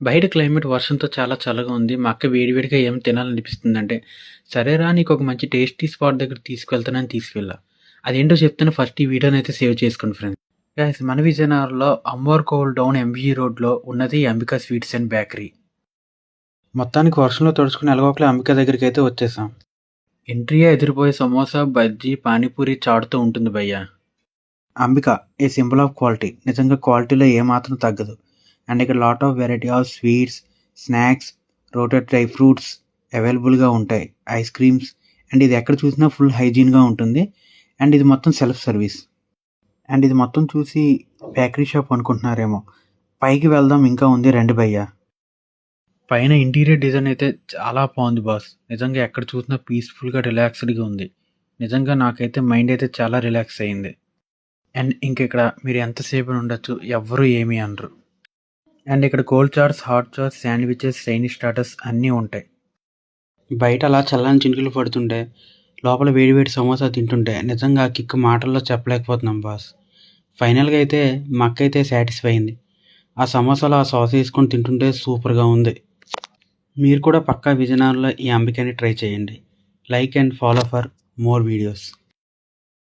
బయట క్లైమేట్ వర్షంతో చాలా చల్లగా ఉంది. మా అక్క వేడివేడిగా ఏం తినాలనిపిస్తుందంటే, సరేరా నీకొక మంచి టేస్టీ స్పాట్ దగ్గరికి తీసుకెళ్తానని తీసుకెళ్ళా. అదేంటో చెప్తాను, ఫస్ట్ ఈ వీడియోనైతే సేవ్ చేసుకోండి ఫ్రెండ్స్. గైస్, మన విజయనగరంలో అమ్మోర్ కోల్ డౌన్ ఎంబీజీ రోడ్లో ఉన్నది అంబికా స్వీట్స్ అండ్ బేకరీ. మొత్తానికి వర్షంలో తడుచుకుని ఎలాగోకలా అంబికా దగ్గరికి అయితే వచ్చేసాం. ఎంట్రీయే ఎదిరిపోయే సమోసా, బజ్జీ, పానీపూరి చాటుతూ ఉంటుంది భయ్యా. Ambika a symbol of quality. నిజంగా క్వాలిటీలో ఏమాత్రం తగ్గదు. అండ్ ఇక్కడ lot of variety of sweets, snacks, roasted dry fruits అవైలబుల్గా ఉంటాయి. Ice creams. అండ్ ఇది ఎక్కడ చూసినా ఫుల్ హైజీన్గా ఉంటుంది. అండ్ ఇది మొత్తం సెల్ఫ్ సర్వీస్. అండ్ ఇది మొత్తం చూసి బేకరీ షాప్ అనుకుంటున్నారేమో. పైకి వెళ్దాం, ఇంకా ఉంది, రండి భయ్యా. పైన ఇంటీరియర్ డిజైన్ అయితే చాలా బాగుంది బాస్. నిజంగా ఎక్కడ చూసినా పీస్ఫుల్గా రిలాక్స్డ్గా ఉంది. నిజంగా నాకైతే మైండ్ అయితే చాలా రిలాక్స్ అయ్యింది. అండ్ ఇంక ఇక్కడ మీరు ఎంతసేపు ఉండొచ్చు, ఎవ్వరూ ఏమీ అనరు. అండ్ ఇక్కడ cold chaats, hot chaats, sandwiches, Chinese starters అన్నీ ఉంటాయి. బయట అలా చల్లని చినుకులు పడుతుంటే, లోపల వేడివేడి సమోసా తింటుంటే నిజంగా ఆ కిక్ మాటల్లో చెప్పలేకపోతున్నాం బాస్. ఫైనల్గా అయితే మా అక్క అయితే సాటిస్ఫై అయింది. ఆ సమోసాలో ఆ సాస్ వేసుకొని తింటుంటే సూపర్గా ఉంది. మీరు కూడా పక్కా విజయనగరంలో ఈ అంబికని ట్రై చేయండి. Like and follow for more videos.